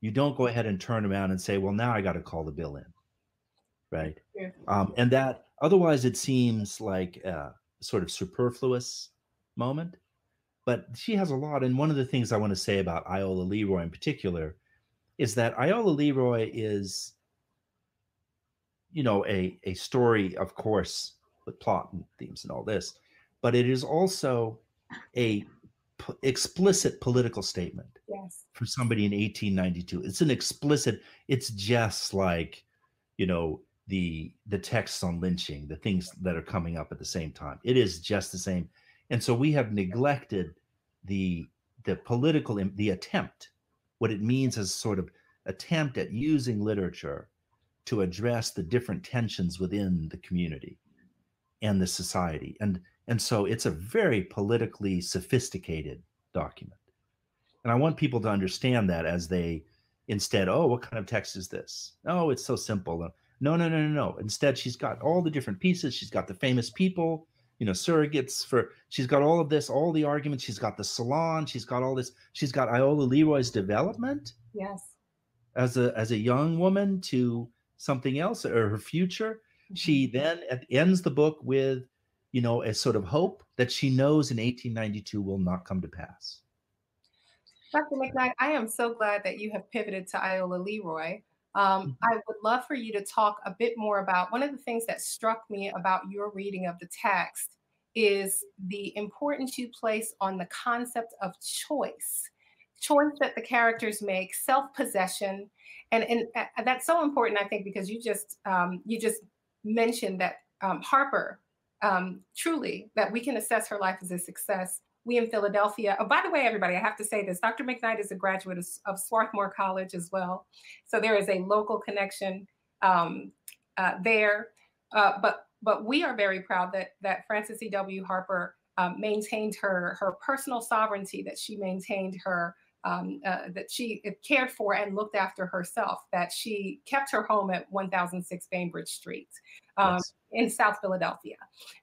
You don't go ahead and turn around and say, well, now I got to call the bill in, right? Yeah. And that otherwise it seems like a sort of superfluous moment, but she has a lot. And one of the things I want to say about Iola Leroy in particular is that Iola Leroy is, a story, of course, with plot and themes and all this, but it is also a explicit political statement. Yes. For somebody in 1892. It's an explicit, it's just like, the texts on lynching, the things that are coming up at the same time. It is just the same. And so we have neglected the political, the attempt, what it means as sort of attempt at using literature to address the different tensions within the community and the society. And so it's a very politically sophisticated document. And I want people to understand that as they instead, oh, what kind of text is this? Oh, it's so simple. No. Instead, she's got all the different pieces. She's got the famous people, surrogates she's got all of this, all the arguments. She's got the salon. She's got all this. She's got Iola Leroy's development. Yes. As a young woman to something else, or her future. She then ends the book with, a sort of hope that she knows in 1892 will not come to pass. Dr. McKnight, I am so glad that you have pivoted to Iola Leroy. I would love for you to talk a bit more about one of the things that struck me about your reading of the text is the importance you place on the concept of choice that the characters make, self-possession. And that's so important, I think, because you just mentioned that Harper, truly, that we can assess her life as a success. We in Philadelphia, oh, by the way, everybody, I have to say this, Dr. McKnight is a graduate of Swarthmore College as well. So there is a local connection there. But we are very proud that Frances E.W. Harper maintained her personal sovereignty, that she maintained her, that she cared for and looked after herself, that she kept her home at 1006 Bainbridge Street in South Philadelphia,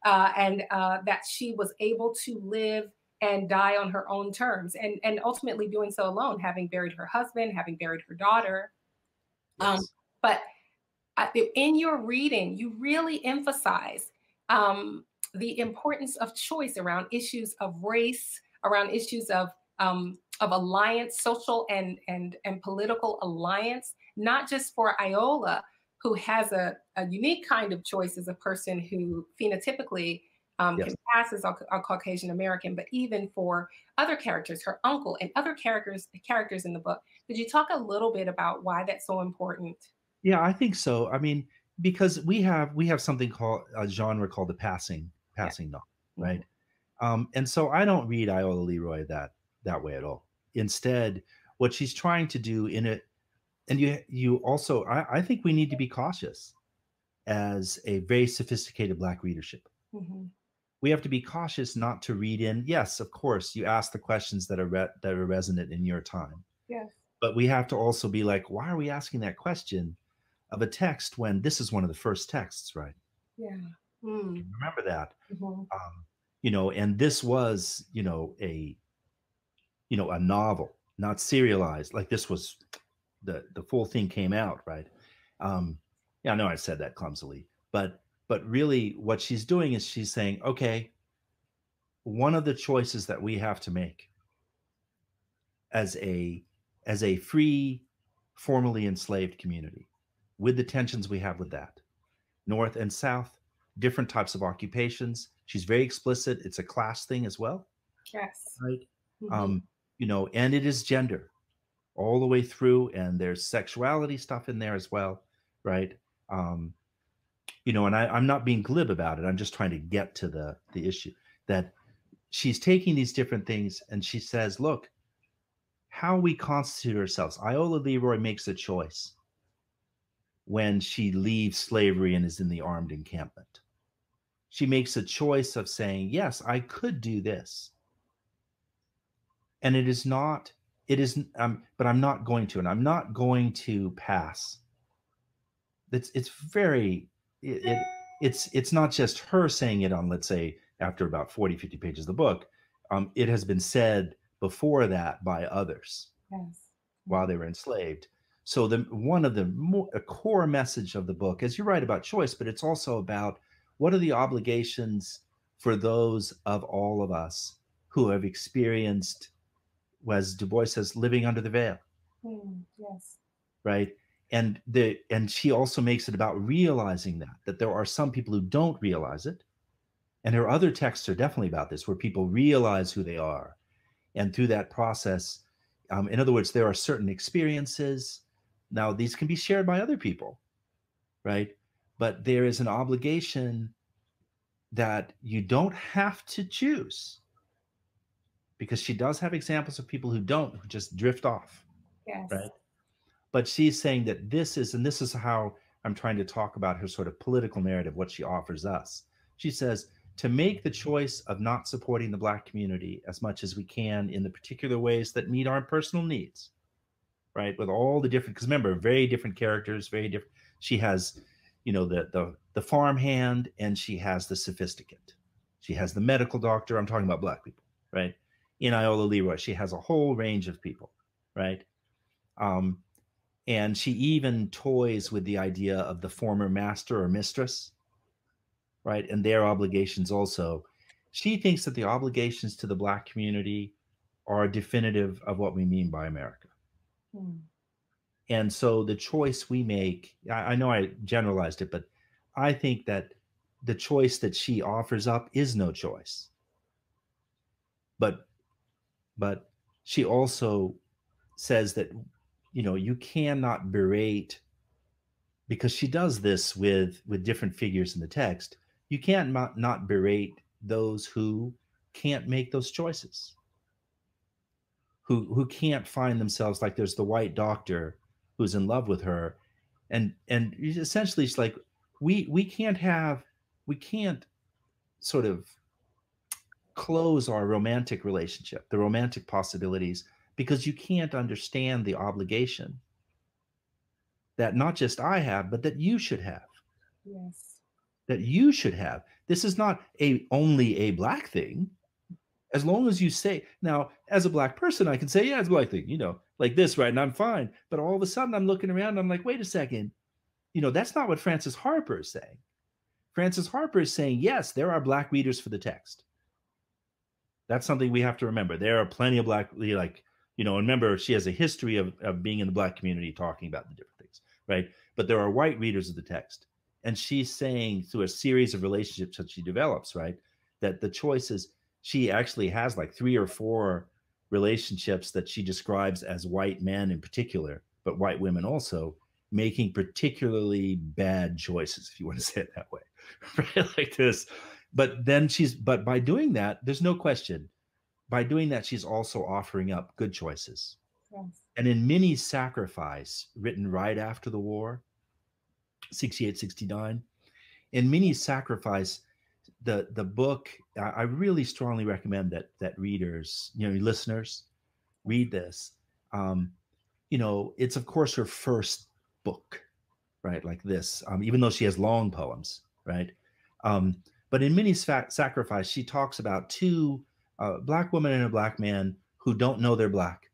and that she was able to live and die on her own terms, and ultimately doing so alone, having buried her husband, having buried her daughter. Yes. But in your reading, you really emphasize the importance of choice around issues of race, around issues of alliance, social and political alliance, not just for Iola, who has a unique kind of choice as a person who phenotypically Yes. can pass as a Caucasian American, but even for other characters, her uncle and other characters in the book. Could you talk a little bit about why that's so important? Yeah, I think so. I mean, because we have something called a genre called the passing novel, right? And so I don't read Iola Leroy that way at all. Instead, what she's trying to do in it, and you also, I think we need to be cautious as a very sophisticated Black readership. Mm-hmm. We have to be cautious not to read in. Yes, of course, you ask the questions that are resonant in your time. Yes. But we have to also be like, why are we asking that question of a text when this is one of the first texts, right? Yeah. Mm. Remember that. Mm-hmm. And this was, a novel, not serialized. Like this was the full thing came out, right? Yeah, I know I said that clumsily, but really what she's doing is she's saying, okay, one of the choices that we have to make as a free, formerly enslaved community, with the tensions we have with that, North and South, different types of occupations. She's very explicit. It's a class thing as well. Yes. Right. Mm-hmm. And it is gender all the way through, and there's sexuality stuff in there as well. Right. And I'm not being glib about it. I'm just trying to get to the issue that she's taking these different things and she says, look, how we constitute ourselves. Iola Leroy makes a choice when she leaves slavery and is in the armed encampment. She makes a choice of saying, yes, I could do this. And but I'm not going to, and I'm not going to pass. It's not just her saying it on, let's say, after about 40, 50 pages of the book. It has been said before that by others. Yes. While they were enslaved. So a core message of the book is, you're right about choice, but it's also about what are the obligations for those of all of us who have experienced, as Du Bois says, living under the veil. Yes. Right. And she also makes it about realizing that there are some people who don't realize it. And her other texts are definitely about this, where people realize who they are. And through that process, in other words, there are certain experiences. Now, these can be shared by other people, right? But there is an obligation that you don't have to choose, because she does have examples of people who just drift off. Yes. Right. But she's saying that this is how I'm trying to talk about her sort of political narrative, what she offers us. She says, to make the choice of not supporting the Black community as much as we can in the particular ways that meet our personal needs, right? With all the different, because remember, very different characters, very different. She has, the farmhand, and she has the sophisticate. She has the medical doctor. I'm talking about Black people, right? In Iola Leroy, she has a whole range of people, right? And she even toys with the idea of the former master or mistress, right? And their obligations also. She thinks that the obligations to the Black community are definitive of what we mean by America. And so the choice we make, I know I generalized it, but I think that the choice that she offers up is no choice. But she also says that, you cannot berate, because she does this with different figures in the text. You can't not berate those who can't make those choices, who can't find themselves, like there's the white doctor who's in love with her, and essentially it's like we can't sort of close our romantic relationship, the romantic possibilities, because you can't understand the obligation that not just I have, but that you should have. Yes. That you should have. This is not only a Black thing. As long as you say, now, as a Black person, I can say, yeah, it's a Black thing, like this, right? And I'm fine. But all of a sudden, I'm looking around, and I'm like, wait a second, that's not what Frances Harper is saying. Frances Harper is saying, yes, there are Black readers for the text. That's something we have to remember. There are plenty of Black, remember, she has a history of being in the Black community, talking about the different things, right? But there are white readers of the text. And she's saying through a series of relationships that she develops, right, that the choices, she actually has like 3 or 4 relationships that she describes as white men in particular, but white women also, making particularly bad choices, if you want to say it that way, right? Like this. But by doing that, there's no question, by doing that, she's also offering up good choices. Yes. And in Minnie's Sacrifice, written right after the war, 68, 69, in Minnie's Sacrifice, the book, I really strongly recommend that readers, listeners, read this. It's of course her first book, right? Like this, even though she has long poems, right? But in Minnie's Sacrifice, she talks about 2 Black women and a Black man who don't know they're Black,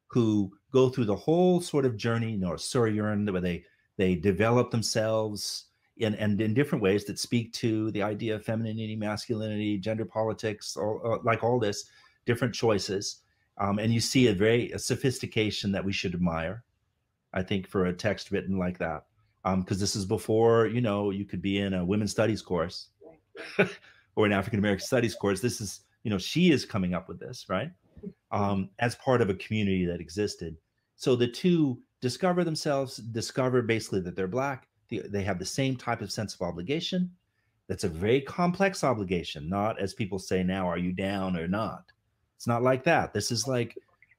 who go through the whole sort of journey, sojourn, where they develop themselves in different ways that speak to the idea of femininity, masculinity, gender politics, all this, different choices. And you see a sophistication that we should admire, I think, for a text written like that. Because this is before, you could be in a women's studies course or an African-American studies course. This is, she is coming up with this, right? As part of a community that existed. So the 2 discover themselves, discover basically that they're Black. They have the same type of sense of obligation. That's a very complex obligation, not as people say now, are you down or not? It's not like that. This is like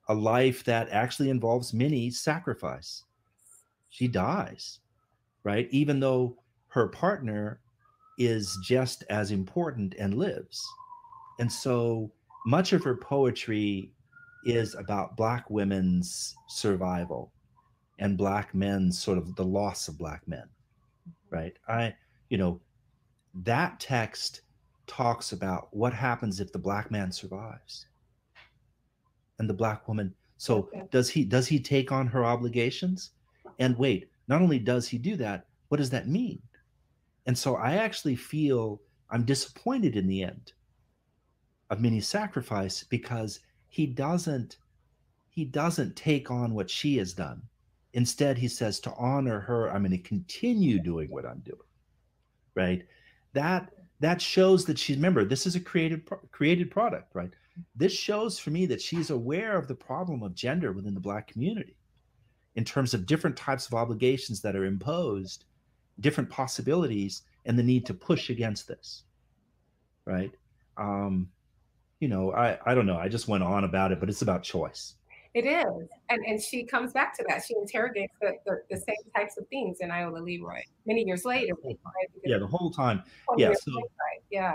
a life that actually involves Minnie's sacrifice. She dies, right? Even though her partner is just as important and lives. And so much of her poetry is about Black women's survival and Black men's sort of the loss of Black men, right? That text talks about what happens if the Black man survives and the Black woman. So does he take on her obligations? And wait, not only does he do that, what does that mean? And so I actually feel I'm disappointed in the end of Minnie's Sacrifice, because he doesn't take on what she has done. Instead, he says, to honor her, I'm going to continue doing what I'm doing, right? That shows that she's, remember, this is a created product, right? This shows for me that she's aware of the problem of gender within the Black community in terms of different types of obligations that are imposed, different possibilities, and the need to push against this, right? I don't know. I just went on about it, but it's about choice. It is. And she comes back to that. She interrogates the same types of things in Iola Leroy many years later. Right? Yeah, the whole time. Yeah. So, later, right? Yeah.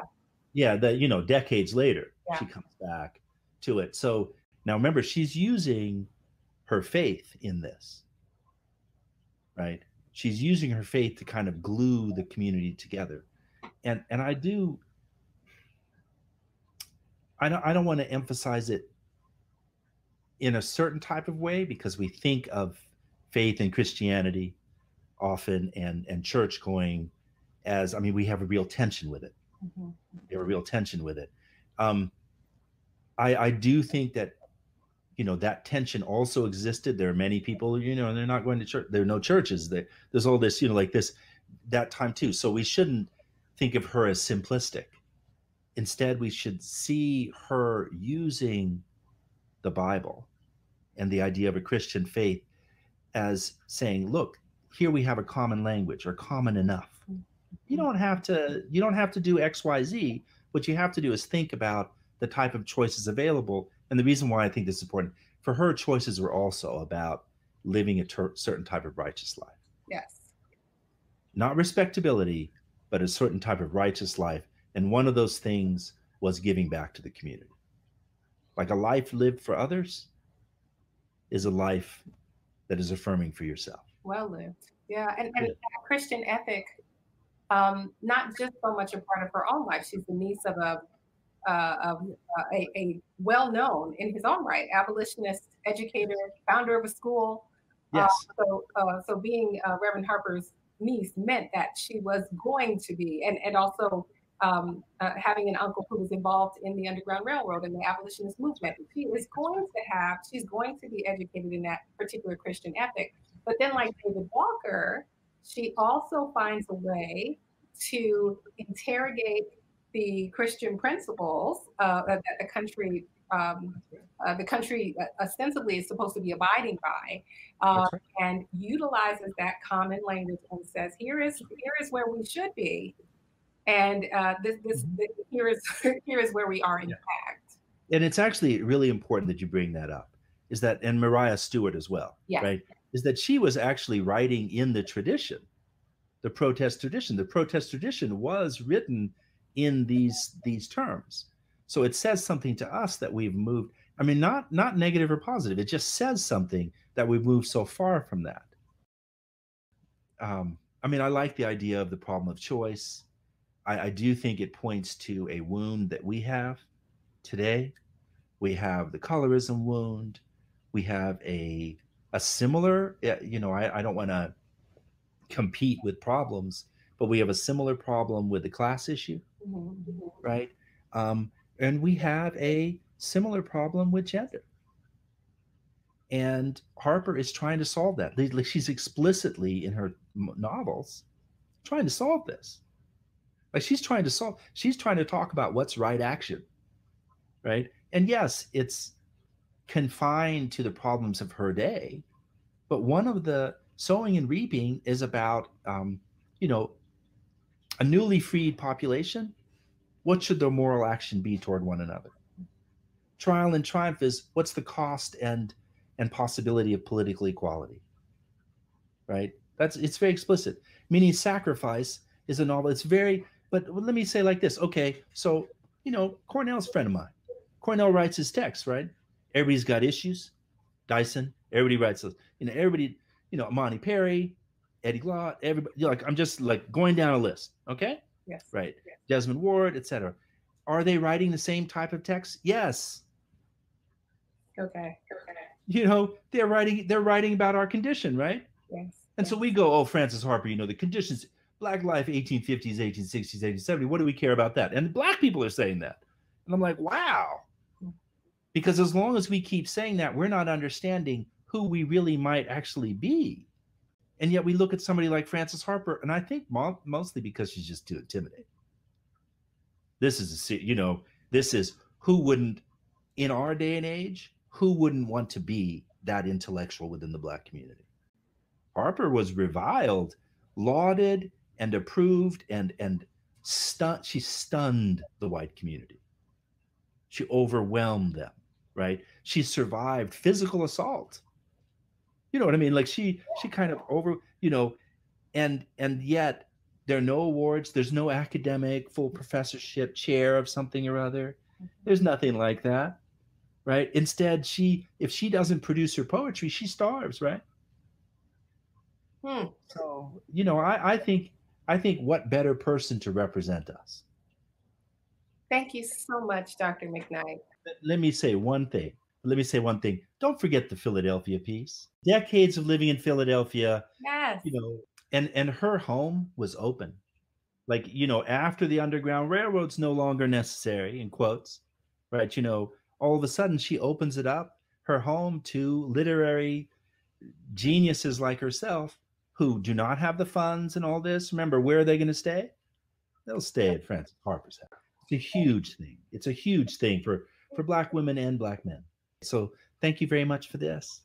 Yeah, decades later, she comes back to it. So now remember, she's using her faith in this, right? She's using her faith to kind of glue the community together. And I don't want to emphasize it in a certain type of way, because we think of faith and Christianity often and church going as, we have a real tension with it. Mm-hmm. We have a real tension with it. I do think that, that tension also existed. There are many people, and they're not going to church. There are no churches. There's all this, like this, that time too. So we shouldn't think of her as simplistic. Instead, we should see her using the Bible and the idea of a Christian faith as saying, look, here we have a common language, or common enough. You don't have to do X, Y, Z. What you have to do is think about the type of choices available. And the reason why I think this is important, for her, choices were also about living a certain type of righteous life. Yes. Not respectability, but a certain type of righteous life. And one of those things was giving back to the community. Like a life lived for others is a life that is affirming for yourself. Well lived. Yeah. And a Christian ethic, not just so much a part of her own life. She's the niece of a a well-known in his own right abolitionist educator, founder of a school. Yes. So being Reverend Harper's niece meant that she was going to be, and also having an uncle who was involved in the Underground Railroad and the abolitionist movement. She's going to be educated in that particular Christian ethic. But then, like David Walker, she also finds a way to interrogate the Christian principles that the country ostensibly is supposed to be abiding by, Right. and utilizes that common language and says, here is where we should be, and here is where we are in fact. And it's actually really important that you bring that up, is that, and Mariah Stewart as well, Yes. right? Is that she was actually writing in the tradition, the protest tradition. The protest tradition was written in these terms. So it says something to us that we've moved. I mean, not negative or positive. It just says something that we've moved so far from that. I mean, I like the idea of the problem of choice. I do think it points to a wound that we have today. We have the colorism wound. We have a similar, I don't want to compete with problems, but we have a similar problem with the class issue, right? And we have a similar problem with gender. And Harper is trying to solve that. She's explicitly in her novels trying to solve this. Like she's trying to talk about what's right action, right? And yes, it's confined to the problems of her day, but one of the sowing and reaping is about, a newly freed population. What should their moral action be toward one another? Trial and triumph is what's the cost and possibility of political equality, right? It's very explicit. Minnie's Sacrifice is a novel. It's very, but let me say like this. Okay, so, Cornell's a friend of mine. Cornell writes his text, right? Everybody's got issues. Dyson, everybody writes those. Everybody, Monty Perry, Eddie Glaude, everybody. I'm just like going down a list. Okay. Yes. Right. Yes. Desmond Ward, etc. Are they writing the same type of text? Yes. Okay. They're writing about our condition, right? Yes. And so we go, oh, Frances Harper, the conditions, Black life, 1850s, 1860s, 1870s. What do we care about that? And Black people are saying that. And I'm like, wow. Because as long as we keep saying that, we're not understanding who we really might actually be. And yet we look at somebody like Frances Harper, and I think mostly because she's just too intimidating. This is who wouldn't, in our day and age, who wouldn't want to be that intellectual within the Black community? Harper was reviled, lauded, and approved, and she stunned the white community. She overwhelmed them, right? She survived physical assault. You know what I mean? Like she kind of and yet there are no awards. There's no academic full professorship chair of something or other. There's nothing like that, right? Instead, if she doesn't produce her poetry, she starves, right? So, I think what better person to represent us? Thank you so much, Dr. McKnight. Let me say one thing. Don't forget the Philadelphia piece. Decades of living in Philadelphia. Yes. And her home was open. Like, after the Underground Railroad's no longer necessary, in quotes, right? All of a sudden she opens it up, her home, to literary geniuses like herself who do not have the funds and all this. Remember, where are they going to stay? They'll stay at Frances Harper's house. It's a huge thing. It's a huge thing for Black women and Black men. So thank you very much for this.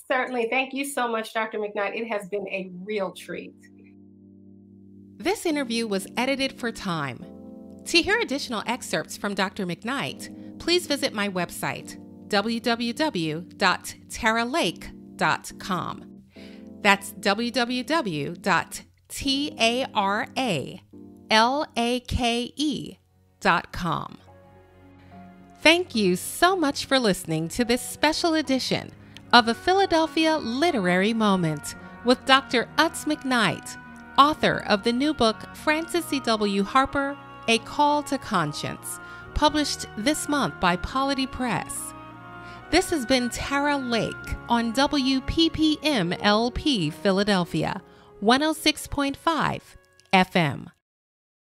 Certainly. Thank you so much, Dr. McKnight. It has been a real treat. This interview was edited for time. To hear additional excerpts from Dr. McKnight, please visit my website, www.taralake.com. That's www.taralake.com. Thank you so much for listening to this special edition of A Philadelphia Literary Moment with Dr. Utz McKnight, author of the new book Frances E.W. Harper, A Call to Conscience, published this month by Polity Press. This has been Tara Lake on WPPM-LP Philadelphia, 106.5 FM.